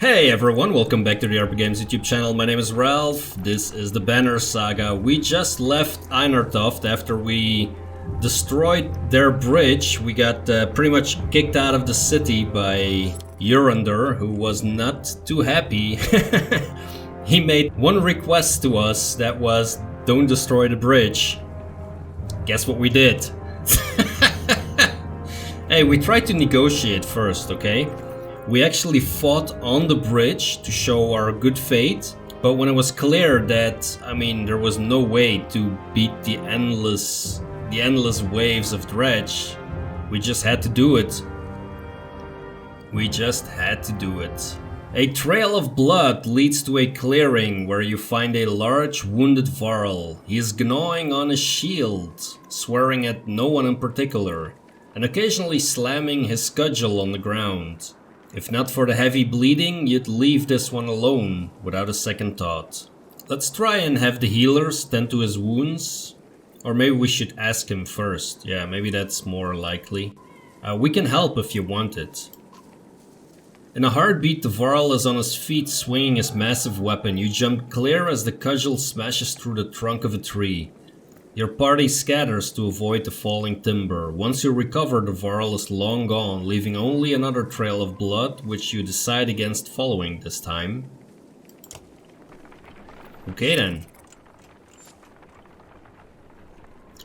Hey everyone, welcome back to the RP Games YouTube channel. My name is Ralph. This is the Banner Saga. We just left Einartoft after we destroyed their bridge. We got pretty much kicked out of the city by Urander, who was not too happy. He made one request to us, that was, don't destroy the bridge. Guess what we did? Hey, we tried to negotiate first, okay? We actually fought on the bridge to show our good faith, but when it was clear that, there was no way to beat the endless waves of dredge, we just had to do it. A trail of blood leads to a clearing where you find a large wounded varl. He is gnawing on his shield, swearing at no one in particular, and occasionally slamming his cudgel on the ground. If not for the heavy bleeding, you'd leave this one alone, without a second thought. Let's try and have the healers tend to his wounds. Or maybe we should ask him first. Yeah, maybe that's more likely. We can help if you want it. In a heartbeat, the varl is on his feet swinging his massive weapon. You jump clear as the cudgel smashes through the trunk of a tree. Your party scatters to avoid the falling timber. Once you recover, the varl is long gone, leaving only another trail of blood, which you decide against following this time. Okay then.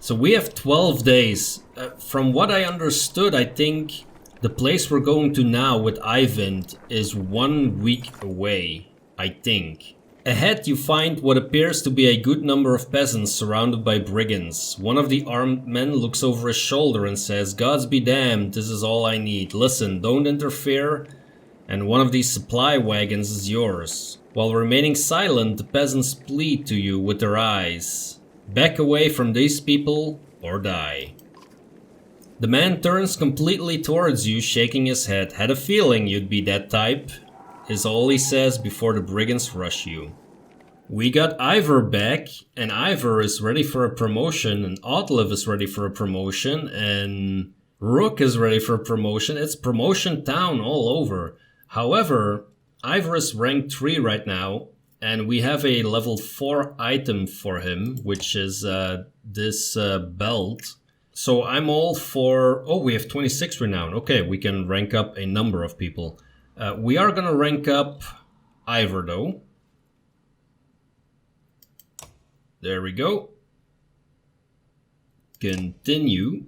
So we have 12 days. From what I understood, I think the place we're going to now with Ivan is 1 week away, I think. Ahead you find what appears to be a good number of peasants surrounded by brigands. One of the armed men looks over his shoulder and says, "Gods be damned, this is all I need. Listen, don't interfere, and one of these supply wagons is yours." While remaining silent, the peasants plead to you with their eyes. Back away from these people or die. The man turns completely towards you, shaking his head. Had a feeling you'd be that type, is all he says before the brigands rush you. We got Iver back, and Iver is ready for a promotion, and Outlive is ready for a promotion, and Rook is ready for a promotion. It's promotion town all over. However, Iver is ranked 3 right now, and we have a level 4 item for him, which is this belt. So I'm all for... Oh, we have 26 renown. Okay, we can rank up a number of people. We are gonna rank up Iver though. There we go. Continue.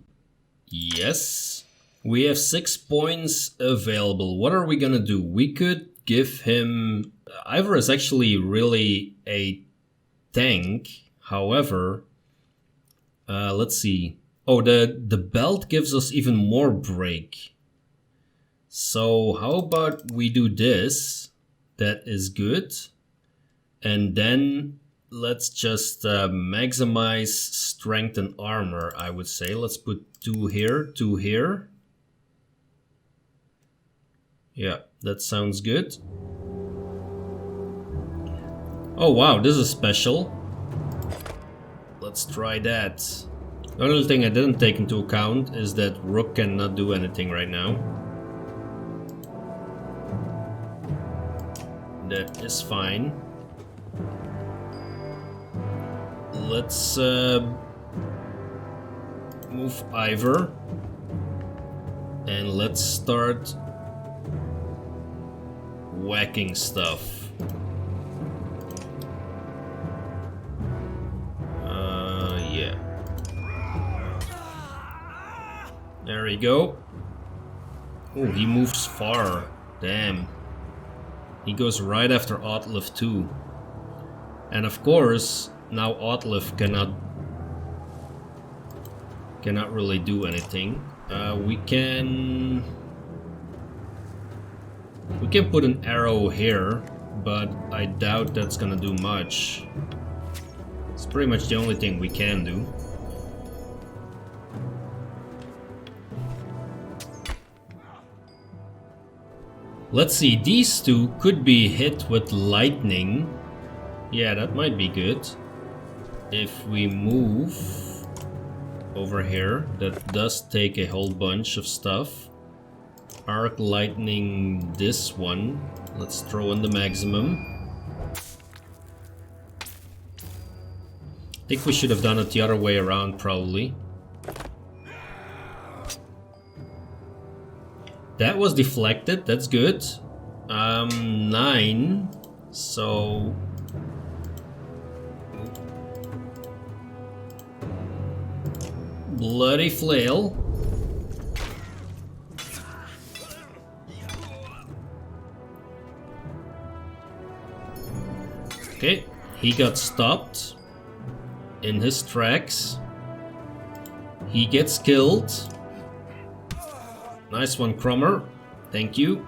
Yes. We have 6 points available. What are we gonna do? We could give him... Iver is actually really a tank. However, let's see. Oh, the belt gives us even more break. So how about we do this? That is good. And then let's just maximize strength and armor, I would say. Let's put 2 here, 2 here. Yeah, that sounds good. Oh wow, this is special. Let's try that. The only thing I didn't take into account is that Rook cannot do anything right now. That is fine. Let's move Iver. And let's start whacking stuff. Yeah. There we go. Oh, he moves far. Damn. He goes right after Outlive too. And of course, now Outlive cannot really do anything. We can put an arrow here, but I doubt that's gonna do much. It's pretty much the only thing we can do. Let's see, these two could be hit with lightning. Yeah, that might be good. If we move over here, that does take a whole bunch of stuff. Arc lightning this one. Let's throw in the maximum. I think we should have done it the other way around, probably. That was deflected, that's good. 9, so... Bloody flail. Okay, he got stopped in his tracks. He gets killed. Nice one, Crummer. Thank you.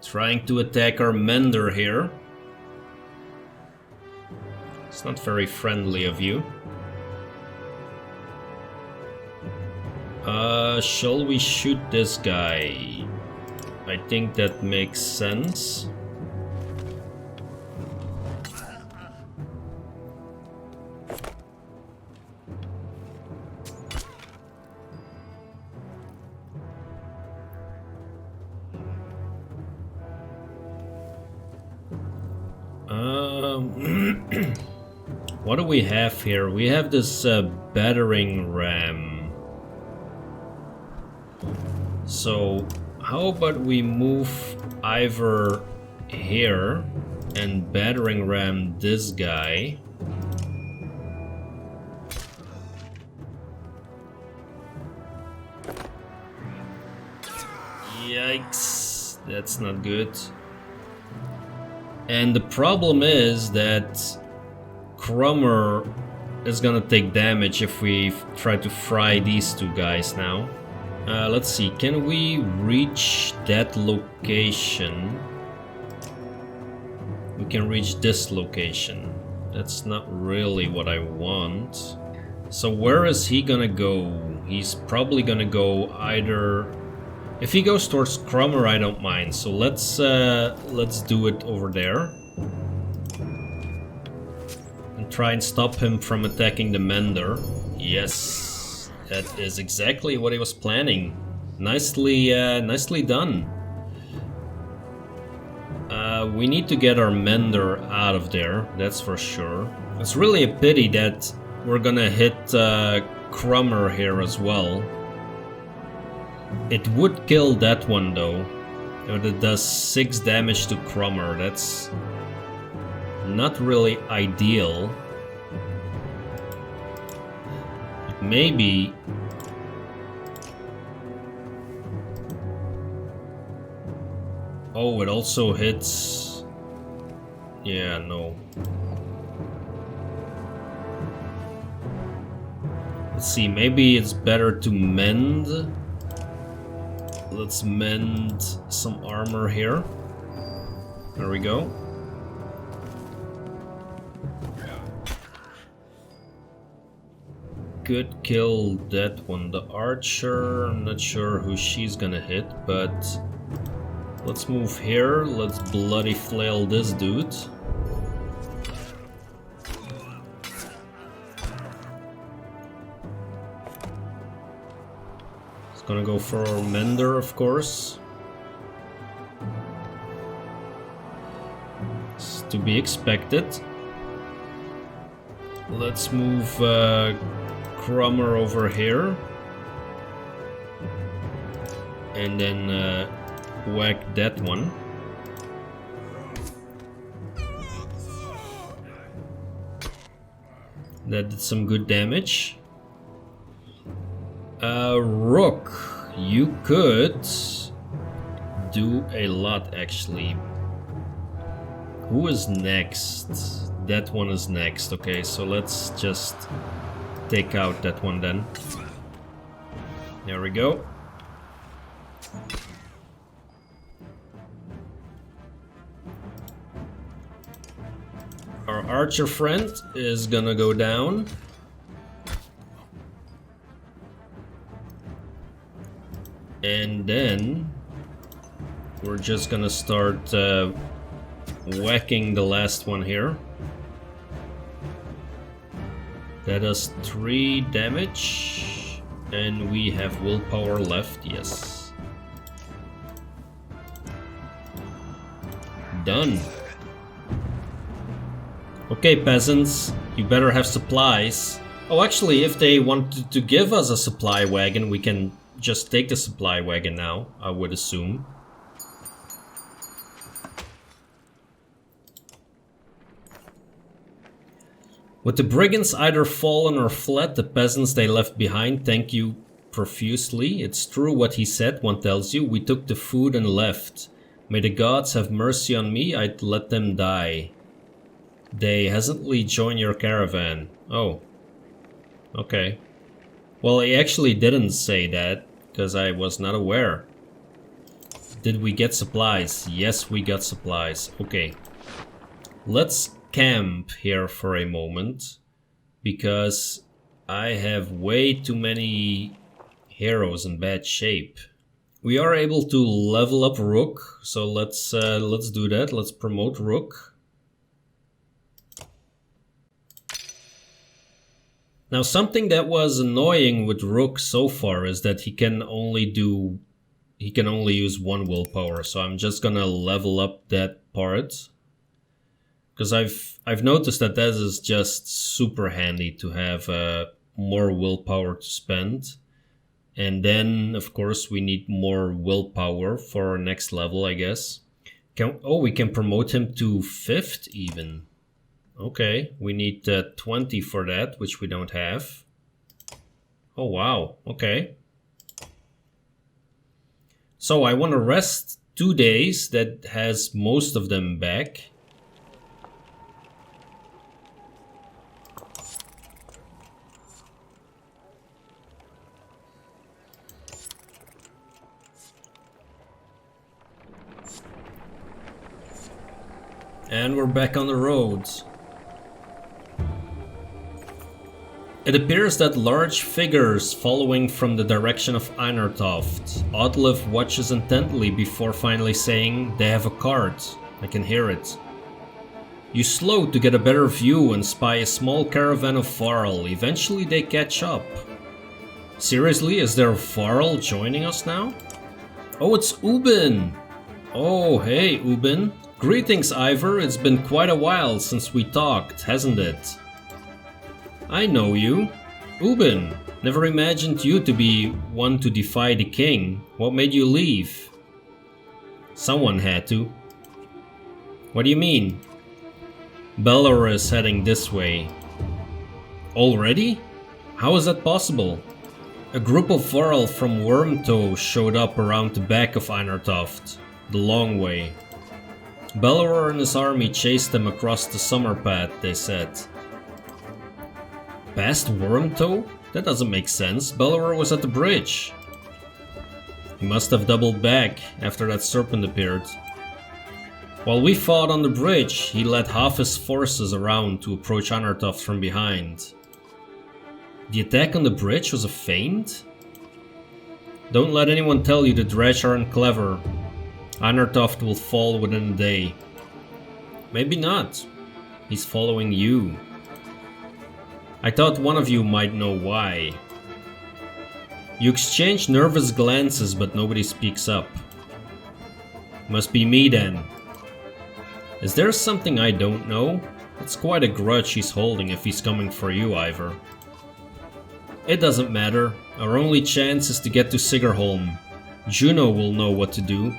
Trying to attack our Mender here. It's not very friendly of you. Shall we shoot this guy? I think that makes sense. What do we have here? We have this battering ram. So how about we move Iver here and battering ram this guy? Yikes, that's not good. And the problem is that Crummer is gonna take damage if we try to fry these two guys now. Let's see, can we reach that location? We can reach this location. That's not really what I want. So where is he gonna go? He's probably gonna go either... If he goes towards Crummer, I don't mind. So let's do it over there. And try and stop him from attacking the Mender. Yes. That is exactly what he was planning. Nicely done. We need to get our Mender out of there, that's for sure. It's really a pity that we're gonna hit Crummer here as well. It would kill that one though. But it does 6 damage to Crummer. That's not really ideal. Maybe... Oh, it also hits... Yeah, no. Let's see, maybe it's better to mend. Let's mend some armor here. There we go. Could kill that one. The archer, I'm not sure who she's gonna hit, but let's move here. Let's bloody flail this dude. It's gonna go for our Mender, of course. It's to be expected. Let's move Crummer over here. And then whack that one. That did some good damage. Rook, you could do a lot actually. Who is next? That one is next. Okay, so let's just take out that one then. There we go. Our archer friend is gonna go down. And then we're just gonna start whacking the last one here. That does 3 damage. And we have willpower left, yes. Done. Okay, peasants, you better have supplies. Oh, actually, if they wanted to give us a supply wagon, we can just take the supply wagon now, I would assume. With the brigands either fallen or fled, the peasants they left behind thank you profusely. It's true what he said, one tells you. We took the food and left. May the gods have mercy on me, I'd let them die. They hesitantly join your caravan. Oh. Okay. Well, he actually didn't say that, because I was not aware. Did we get supplies? Yes, we got supplies. Okay. Let's camp here for a moment, because I have way too many heroes in bad shape. We are able to level up Rook, so let's do that. Let's promote Rook. Now, something that was annoying with Rook so far is that he can only use one willpower. So I'm just gonna level up that part, because I've noticed that is just super handy to have more willpower to spend. And then, of course, we need more willpower for our next level, I guess. We can promote him to 5th even. Okay, we need 20 for that, which we don't have. Oh, wow. Okay. So I want to rest 2 days. That has most of them back. And we're back on the roads. It appears that large figures following from the direction of Einartoft. Oddleif watches intently before finally saying, "They have a cart. I can hear it." You slow to get a better view and spy a small caravan of Varl. Eventually they catch up. Seriously, is there a Varl joining us now? Oh, it's Ubin! Oh, hey Ubin. Greetings, Iver. It's been quite a while since we talked, hasn't it? I know you. Ubin. Never imagined you to be one to defy the king. What made you leave? Someone had to. What do you mean? Bellower is heading this way. Already? How is that possible? A group of Varl from Wormtoe showed up around the back of Einartoft, the long way. Bellower and his army chased them across the summer path, they said. Past Wormtoe? That doesn't make sense. Bellower was at the bridge. He must have doubled back after that serpent appeared. While we fought on the bridge, he led half his forces around to approach Einartoft from behind. The attack on the bridge was a feint? Don't let anyone tell you the dredge aren't clever. Einartoft will fall within a day. Maybe not. He's following you. I thought one of you might know why. You exchange nervous glances, but nobody speaks up. Must be me then. Is there something I don't know? It's quite a grudge he's holding if he's coming for you, Iver. It doesn't matter. Our only chance is to get to Sigrholm. Juno will know what to do.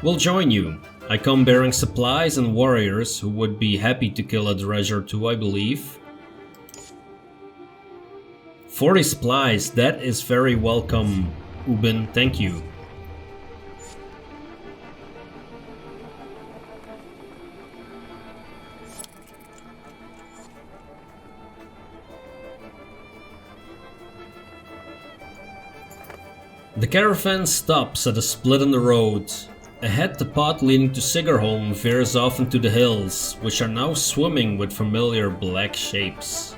We'll join you. I come bearing supplies and warriors who would be happy to kill a dredge or two, I believe. 40 supplies, that is very welcome, Ubin, thank you. The caravan stops at a split in the road. Ahead, the path leading to Sigrholm veers off into the hills, which are now swimming with familiar black shapes.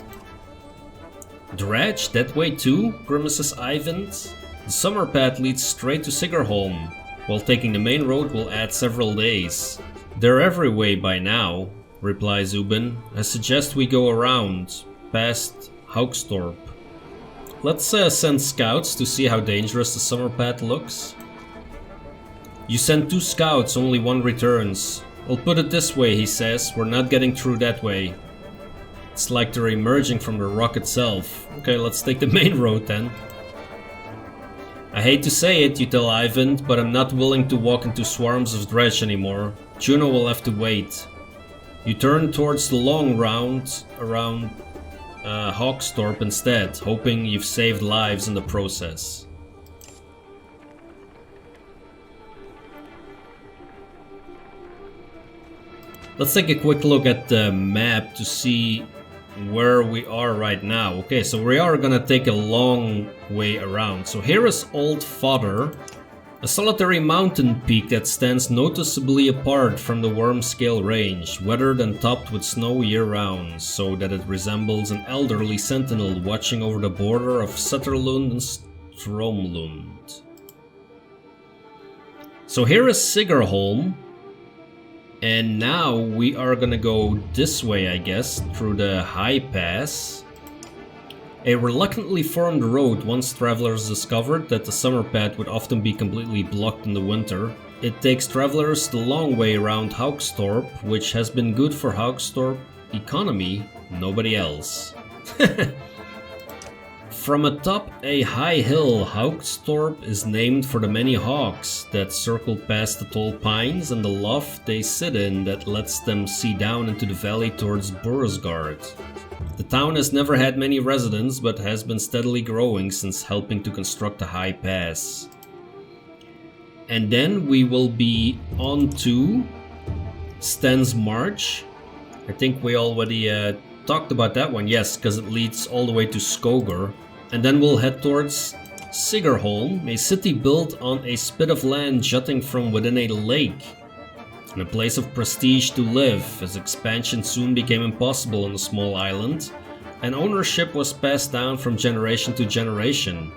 Dredge, that way too? Grimaces Ivan. The summer path leads straight to Sigrholm, while taking the main road will add several days. They're every way by now, replies Ubin. I suggest we go around, past Haukstorp. Let's send scouts to see how dangerous the summer path looks. You send 2 scouts, only 1 returns. I'll put it this way, he says, we're not getting through that way. It's like they're emerging from the rock itself. Okay, let's take the main road then. I hate to say it, you tell Ivan, but I'm not willing to walk into swarms of dredge anymore. Juno will have to wait. You turn towards the long round around Haukstorp instead, hoping you've saved lives in the process. Let's take a quick look at the map to see where we are right now. Okay, so we are gonna take a long way around. So here is Old Father, a solitary mountain peak that stands noticeably apart from the Wormscale range, weathered and topped with snow year-round, so that it resembles an elderly sentinel watching over the border of Sutterlund and Stromlund. So here is Sigrholm. And now we are gonna go this way, I guess, through the high pass. A reluctantly formed road once travelers discovered that the summer path would often be completely blocked in the winter. It takes travelers the long way around Haukstorp, which has been good for Haukstorp economy, nobody else. From atop a high hill, Haukstorp is named for the many hawks that circle past the tall pines and the loft they sit in that lets them see down into the valley towards Bursgard. The town has never had many residents, but has been steadily growing since helping to construct a high pass. And then we will be on to Sten's March. I think we already talked about that one, yes, because it leads all the way to Skogr. And then we'll head towards Sigrholm, a city built on a spit of land jutting from within a lake. And a place of prestige to live, as expansion soon became impossible on the small island, and ownership was passed down from generation to generation.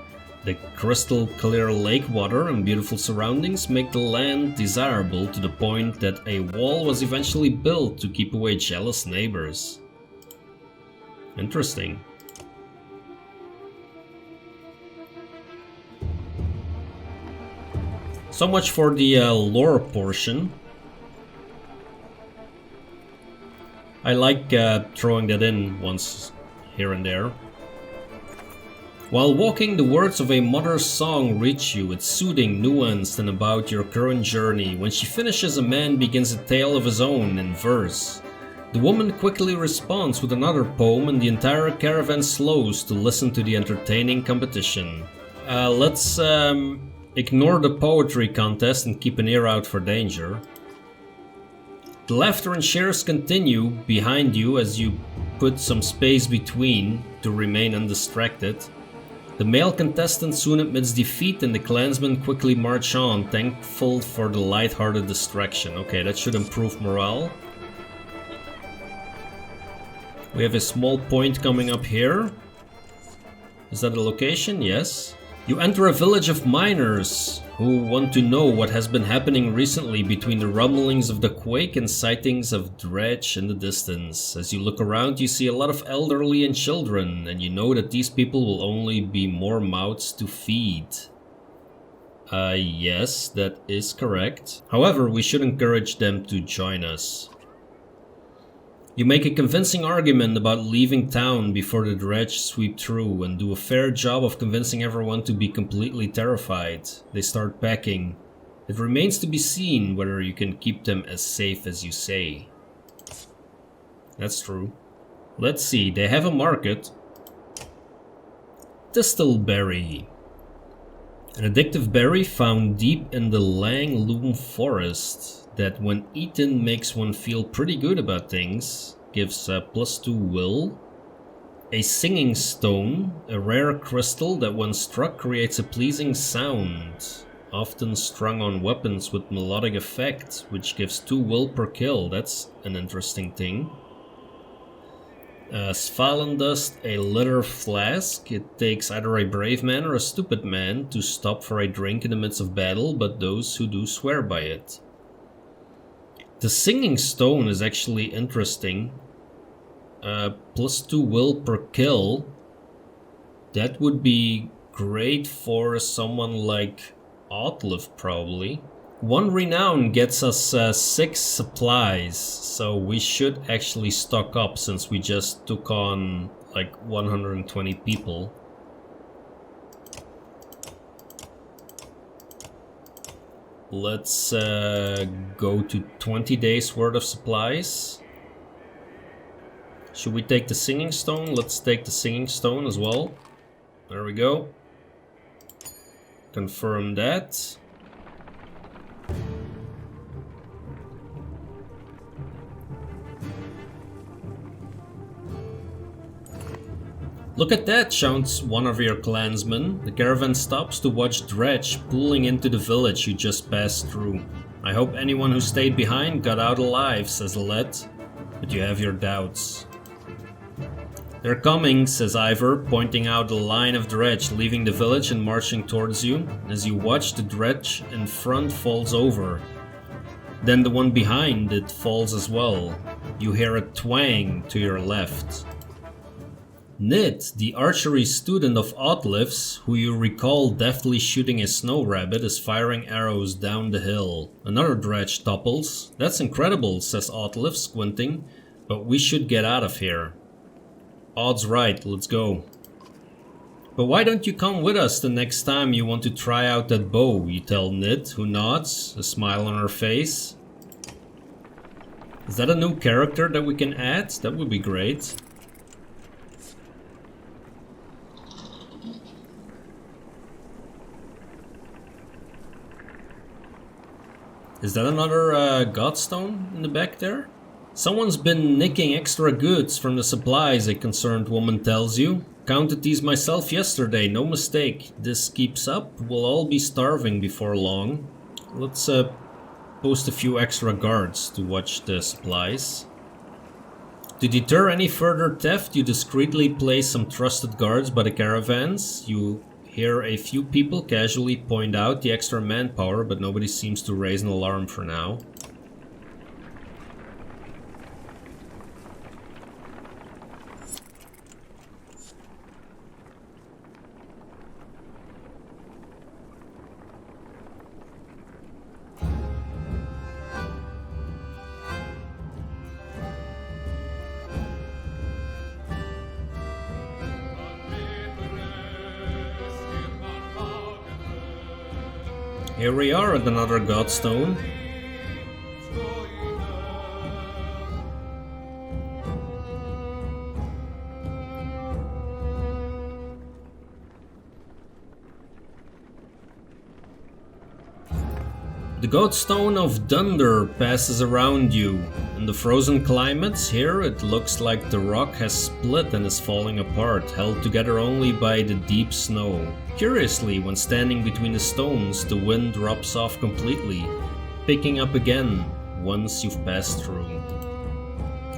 The crystal clear lake water and beautiful surroundings make the land desirable to the point that a wall was eventually built to keep away jealous neighbors. Interesting. So much for the lore portion. I like throwing that in once here and there. While walking, the words of a mother's song reach you. It's soothing, nuanced, and about your current journey. When she finishes, a man begins a tale of his own in verse. The woman quickly responds with another poem, and the entire caravan slows to listen to the entertaining competition. Let's ignore the poetry contest and keep an ear out for danger. The laughter and cheers continue behind you as you put some space between to remain undistracted. The male contestant soon admits defeat and the clansmen quickly march on, thankful for the light-hearted distraction. Okay, that should improve morale. We have a small point coming up here. Is that a location? Yes. You enter a village of miners who want to know what has been happening recently between the rumblings of the quake and sightings of dredge in the distance. As you look around, you see a lot of elderly and children, and you know that these people will only be more mouths to feed. Yes, that is correct. However, we should encourage them to join us. You make a convincing argument about leaving town before the dredge sweep through and do a fair job of convincing everyone to be completely terrified. They start packing. It remains to be seen whether you can keep them as safe as you say. That's true. Let's see, they have a market. Distilberry. An addictive berry found deep in the Langloom forest that when eaten makes one feel pretty good about things, gives +2 will. A singing stone, a rare crystal that when struck creates a pleasing sound, often strung on weapons with melodic effect, which gives 2 will per kill. That's an interesting thing. Svalendust, a leather flask. It takes either a brave man or a stupid man to stop for a drink in the midst of battle, but those who do swear by it. The singing stone is actually interesting. +2 will per kill. That would be great for someone like Outlive, probably. 1 renown gets us 6 supplies, so we should actually stock up since we just took on like 120 people. Let's go to 20 days worth of supplies. Should we take the singing stone? Let's take the singing stone as well. There we go. Confirm that. Look at that, shouts one of your clansmen. The caravan stops to watch dredge pulling into the village you just passed through. I hope anyone who stayed behind got out alive, says Let, but you have your doubts. They're coming, says Iver, pointing out a line of dredge leaving the village and marching towards you. As you watch, the dredge in front falls over. Then the one behind it falls as well. You hear a twang to your left. Nid, the archery student of Oddlif's, who you recall deftly shooting a snow rabbit, is firing arrows down the hill. Another dredge topples. That's incredible, says Oddlif, squinting, but we should get out of here. Odd's right, let's go. But why don't you come with us the next time you want to try out that bow, you tell Nid, who nods, a smile on her face. Is that a new character that we can add? That would be great. Is that another Godstone in the back there? Someone's been nicking extra goods from the supplies, a concerned woman tells you. Counted these myself yesterday, no mistake. This keeps up, we'll all be starving before long. Let's post a few extra guards to watch the supplies. To deter any further theft, you discreetly place some trusted guards by the caravans. You hear a few people casually point out the extra manpower, but nobody seems to raise an alarm for now. Here we are at another Godstone. The Godstone of Dundr passes around you. In the frozen climates here, it looks like the rock has split and is falling apart, held together only by the deep snow. Curiously, when standing between the stones, the wind drops off completely, picking up again once you've passed through.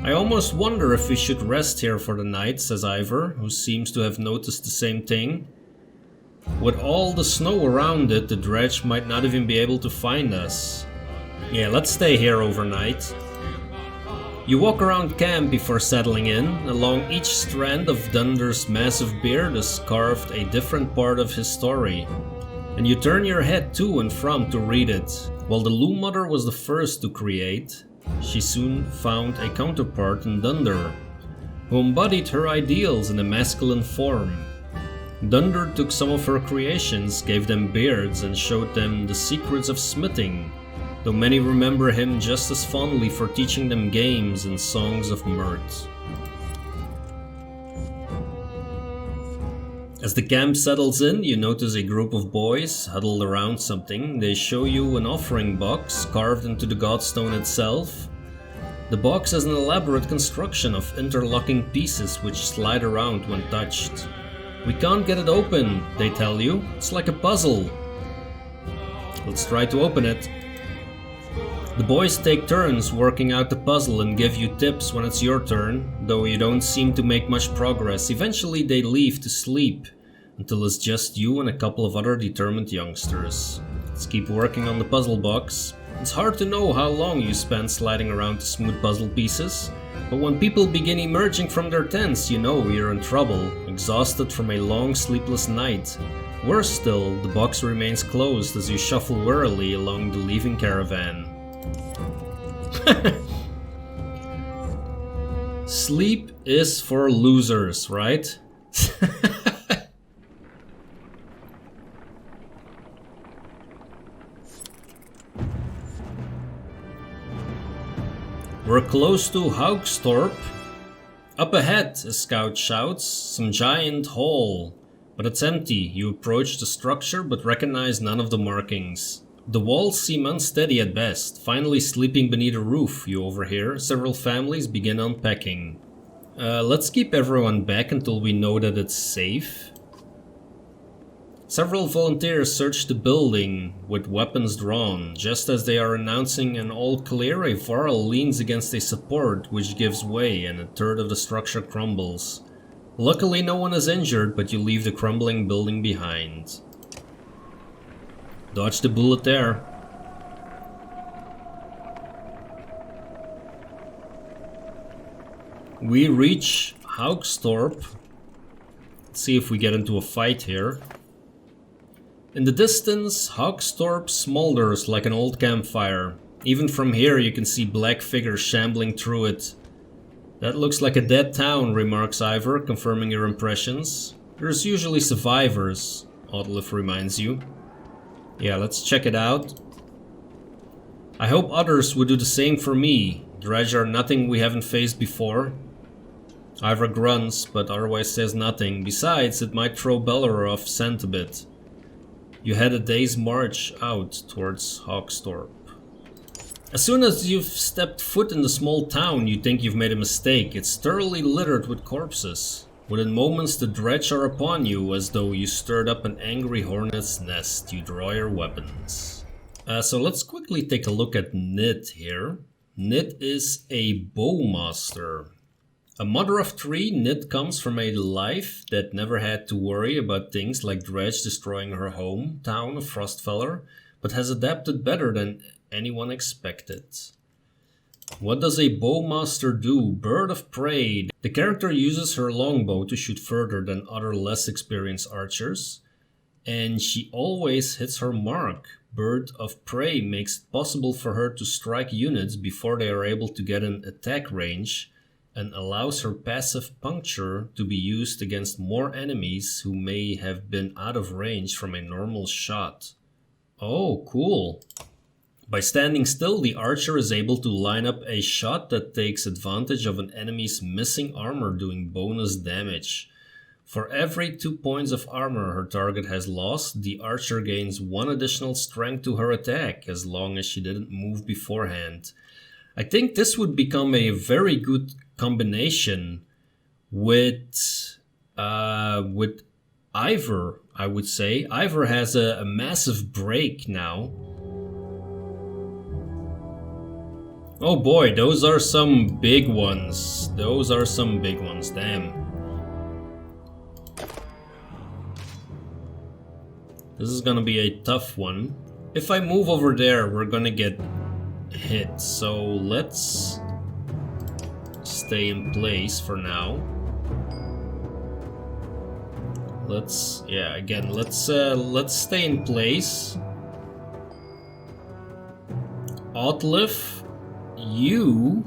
I almost wonder if we should rest here for the night, says Iver, who seems to have noticed the same thing. With all the snow around it, the dredge might not even be able to find us. Yeah, let's stay here overnight. You walk around camp before settling in. Along each strand of Dundr's massive beard is carved a different part of his story. And you turn your head to and from to read it. While the Loom Mother was the first to create, she soon found a counterpart in Dundr, who embodied her ideals in a masculine form. Dundr took some of her creations, gave them beards, and showed them the secrets of smithing, though many remember him just as fondly for teaching them games and songs of mirth. As the camp settles in, you notice a group of boys huddled around something. They show you an offering box carved into the Godstone itself. The box has an elaborate construction of interlocking pieces which slide around when touched. We can't get it open, they tell you. It's like a puzzle. Let's try to open it. The boys take turns working out the puzzle and give you tips when it's your turn, though you don't seem to make much progress. Eventually they leave to sleep, until it's just you and a couple of other determined youngsters. Let's keep working on the puzzle box. It's hard to know how long you spend sliding around the smooth puzzle pieces, but when people begin emerging from their tents, you know you're in trouble, exhausted from a long sleepless night. Worse still, the box remains closed as you shuffle wearily along the leaving caravan. Sleep is for losers, right? We're close to Haukstorp. Up ahead, a scout shouts, some giant hall. But it's empty. You approach the structure but recognize none of the markings. The walls seem unsteady at best. Finally sleeping beneath a roof, you overhear several families begin unpacking. Let's keep everyone back until we know that it's safe. Several volunteers search the building with weapons drawn. Just as they are announcing an all clear, a varl leans against a support which gives way and a third of the structure crumbles. Luckily no one is injured, but you leave the crumbling building behind. Dodge the bullet there. We reach Haukstorp. Let's see if we get into a fight here. In the distance, Haukstorp smolders like an old campfire. Even from here you can see black figures shambling through it. That looks like a dead town, remarks Iver, confirming your impressions. There's usually survivors, Oddleif reminds you. Yeah, let's check it out. I hope others would do the same for me. Dredge are nothing we haven't faced before. Iver grunts, but otherwise says nothing. Besides, it might throw Bellower off scent a bit. You head a day's march out towards Haukstorp. As soon as you've stepped foot in the small town, you think you've made a mistake. It's thoroughly littered with corpses. Within moments, the dredge are upon you, as though you stirred up an angry hornet's nest. You draw your weapons. So let's quickly take a look at Nid here. Nid is a bowmaster. A mother of three, Nid comes from a life that never had to worry about things like Dredge destroying her hometown of Frostvellr, but has adapted better than anyone expected. What does a bowmaster do? Bird of prey. The character uses her longbow to shoot further than other less experienced archers, and she always hits her mark. Bird of prey makes it possible for her to strike units before they are able to get an attack range, and allows her passive puncture to be used against more enemies who may have been out of range from a normal shot. Oh, cool. By standing still, the archer is able to line up a shot that takes advantage of an enemy's missing armor, doing bonus damage. For every 2 points of armor her target has lost, the archer gains 1 additional strength to her attack, as long as she didn't move beforehand. I think this would become a very good combination with Iver, I would say. Iver has a massive break now. Oh boy, those are some big ones. Those are some big ones, damn. This is gonna be a tough one. If I move over there, we're gonna get hit. So let's stay in place for now. Let's stay in place. Oddleif, you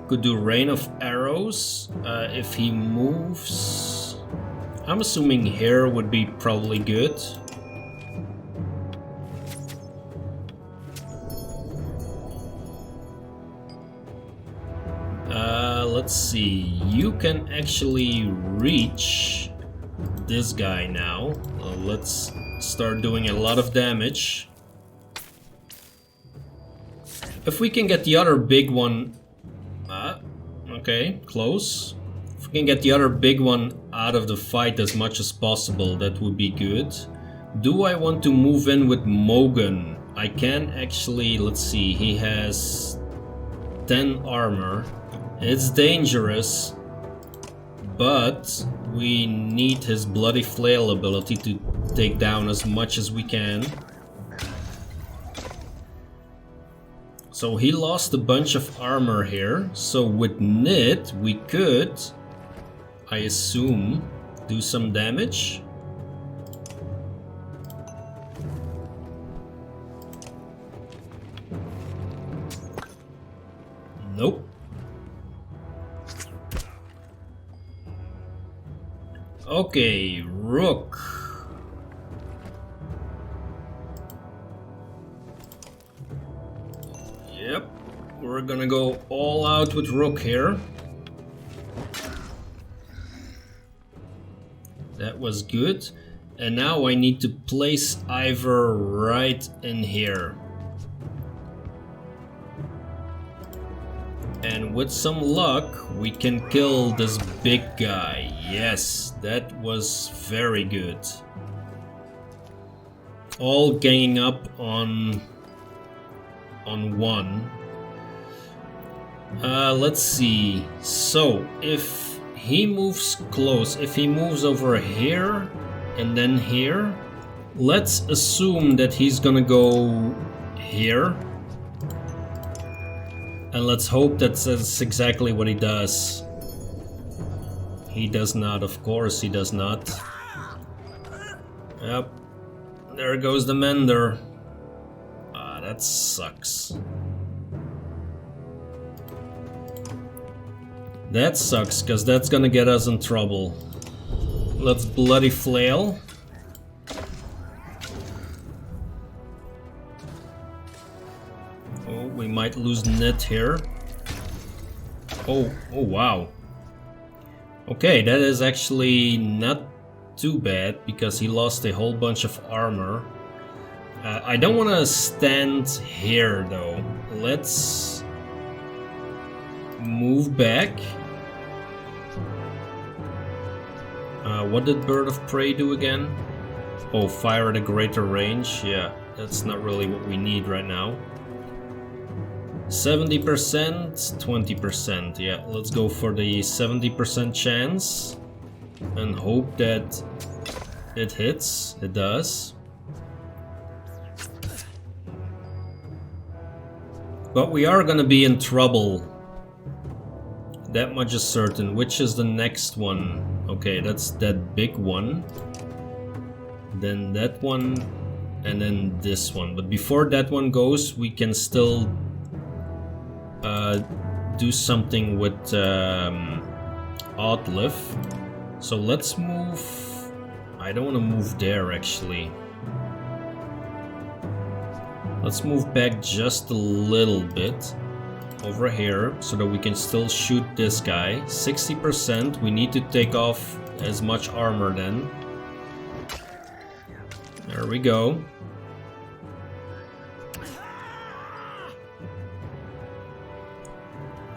could do rain of arrows if he moves. I'm assuming here would be probably good. Let's see, you can actually reach this guy now. Let's start doing a lot of damage. If we can get the other big one... okay, close. If we can get the other big one out of the fight as much as possible, that would be good. Do I want to move in with Mogan? I can actually, let's see, he has 10 armor. It's dangerous, but we need his bloody flail ability to take down as much as we can. So he lost a bunch of armor here, so with Nid we could I assume, do some damage. Nope. Okay, Rook. Yep, we're gonna go all out with Rook here. That was good. And now I need to place Iver right in here. And with some luck, we can kill this big guy. Yes, that was very good. All ganging up on one. Let's see. So, if he moves close, if he moves over here and then here, let's assume that he's gonna go here. And let's hope that's exactly what he does. He does not, of course he does not. Yep. There goes the mender. Ah, that sucks. That sucks, because that's gonna get us in trouble. Let's bloody flail. Oh, we might lose net here. Oh wow. Okay, that is actually not too bad, because he lost a whole bunch of armor. I don't want to stand here though. Let's move back. What did Bird of Prey do again? Oh, fire at a greater range. Yeah, that's not really what we need right now. 70%, 20%. Yeah, let's go for the 70% chance and hope that it hits. It does. But we are gonna be in trouble. That much is certain. Which is the next one? Okay, that's that big one. Then that one. And then this one. But before that one goes, we can still do something with Outlive. So let's move. I don't want to move there actually. Let's move back just a little bit over here so that we can still shoot this guy. 60%. We need to take off as much armor then. There we go.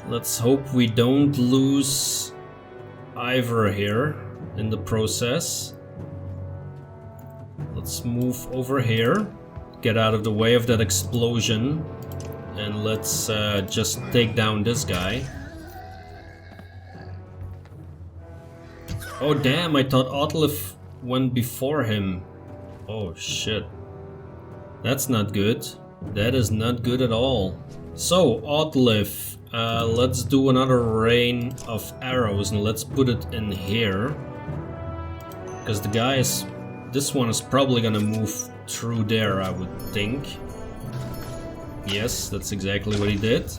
Let's hope we don't lose Iver here in the process. Let's move over here, get out of the way of that explosion, and let's just take down this guy. Oh damn, I thought Outlive went before him. Oh shit. That's not good. That is not good at all. So, Outlive. Let's do another rain of arrows and let's put it in here. Because the guy is... This one is probably gonna move through there, I would think. Yes, that's exactly what he did.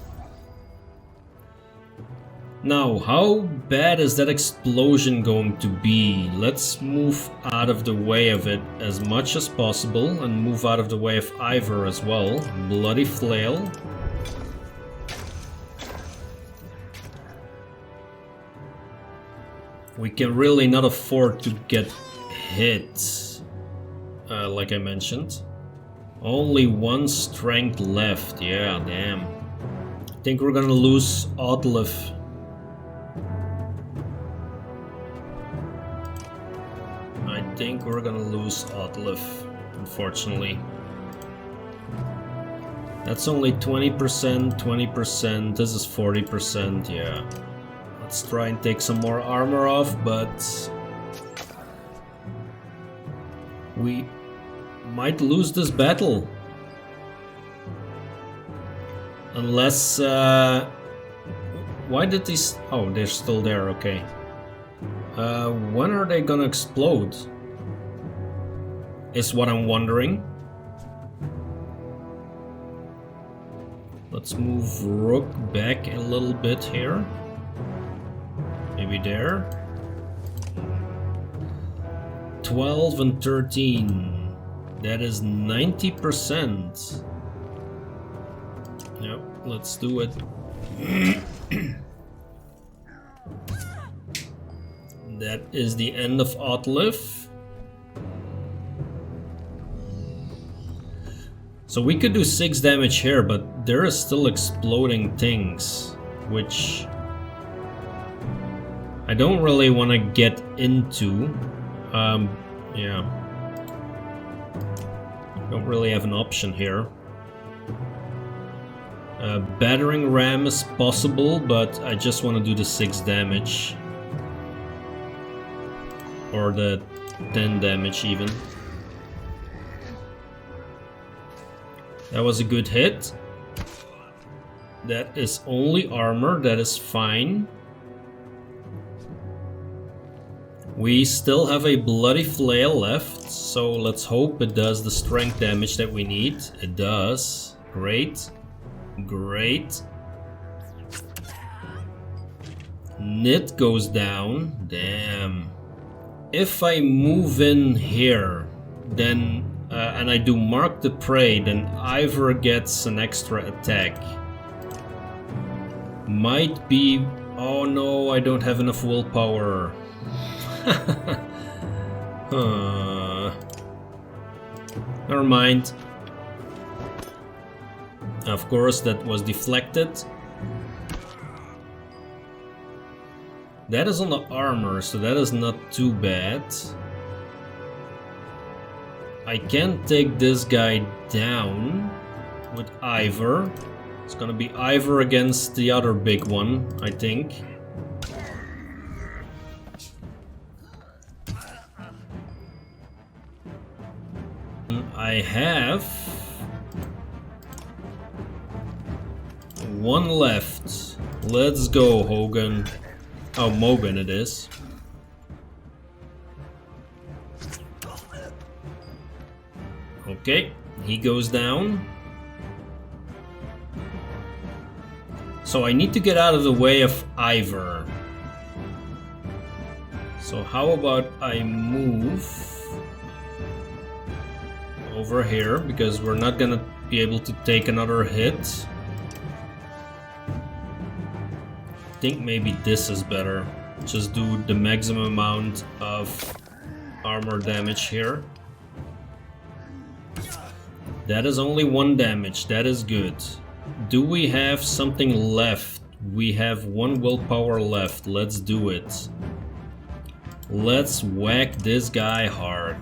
Now, how bad is that explosion going to be? Let's move out of the way of it as much as possible and move out of the way of Iver as well. Bloody flail. We can really not afford to get hit, like I mentioned. Only one strength left, yeah, damn. I think we're gonna lose Outlive. I think we're gonna lose Outlive, unfortunately. That's only 20%, 20%, this is 40%, yeah. Let's try and take some more armor off, but we might lose this battle. Unless... why did these... Oh, they're still there, okay. When are they gonna explode? Is what I'm wondering. Let's move Rook back a little bit here. Maybe there. 12 and 13. That is 90%. Yep, let's do it. That is the end of Outlive. So we could do 6 damage here, but there is still exploding things, which I don't really want to get into. Yeah. Don't really have an option here. Battering ram is possible, but I just want to do the 6 damage. Or the 10 damage even. That was a good hit. That is only armor, that is fine. We still have a bloody flail left, so let's hope it does the strength damage that we need. It does. Great. Great. Knit goes down. Damn. If I move in here, then and I do mark the prey, then Iver gets an extra attack. Might be... Oh no, I don't have enough willpower. Never mind. Of course, that was deflected. That is on the armor, so that is not too bad. I can take this guy down with Iver. It's gonna be Iver against the other big one, I think. I have one left. Let's go, Hogan. Oh, Mogan it is. Okay, he goes down. So I need to get out of the way of Iver. So how about I move over here, because we're not gonna be able to take another hit. I think maybe this is better. Just do the maximum amount of armor damage here. That is only 1 damage, that is good. Do we have something left? We have 1 willpower left, let's do it. Let's whack this guy hard.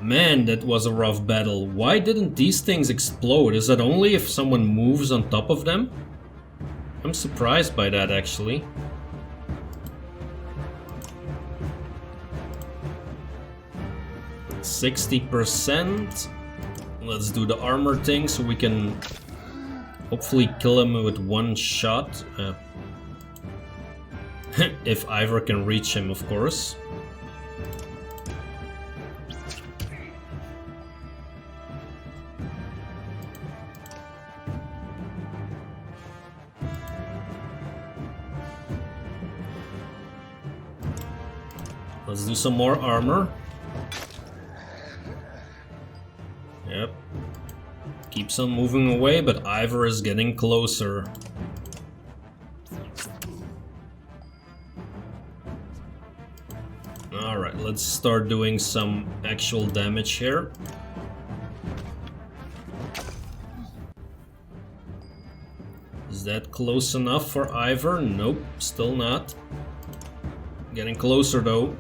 Man, that was a rough battle. Why didn't these things explode? Is that only if someone moves on top of them? I'm surprised by that, actually. %60%. Let's do the armor thing so we can hopefully kill him with 1 shot. If Iver can reach him, of course. Let's do some more armor. Yep. Keeps on moving away, but Iver is getting closer. Alright, let's start doing some actual damage here. Is that close enough for Iver? Nope, still not. Getting closer though.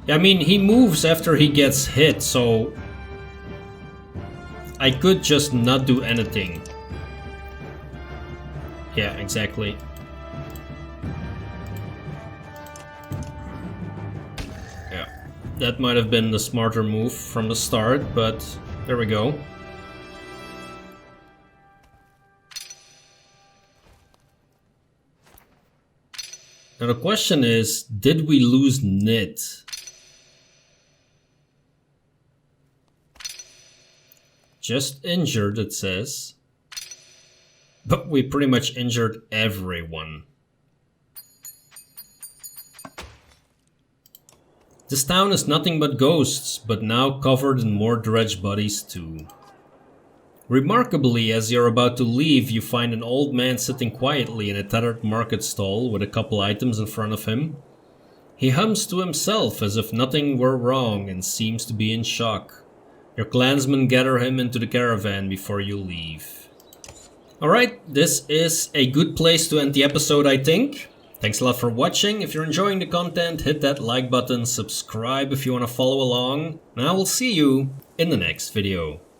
I mean, he moves after he gets hit, so I could just not do anything. Yeah, exactly. Yeah. That might have been the smarter move from the start, but there we go. Now the question is, did we lose Knit? Just injured, it says. But we pretty much injured everyone. This town is nothing but ghosts, but now covered in more dredge bodies too. Remarkably, as you're about to leave, you find an old man sitting quietly in a tethered market stall with a couple items in front of him. He hums to himself as if nothing were wrong and seems to be in shock. Your clansmen gather him into the caravan before you leave. Alright, this is a good place to end the episode, I think. Thanks a lot for watching. If you're enjoying the content, hit that like button, subscribe if you want to follow along, and I will see you in the next video.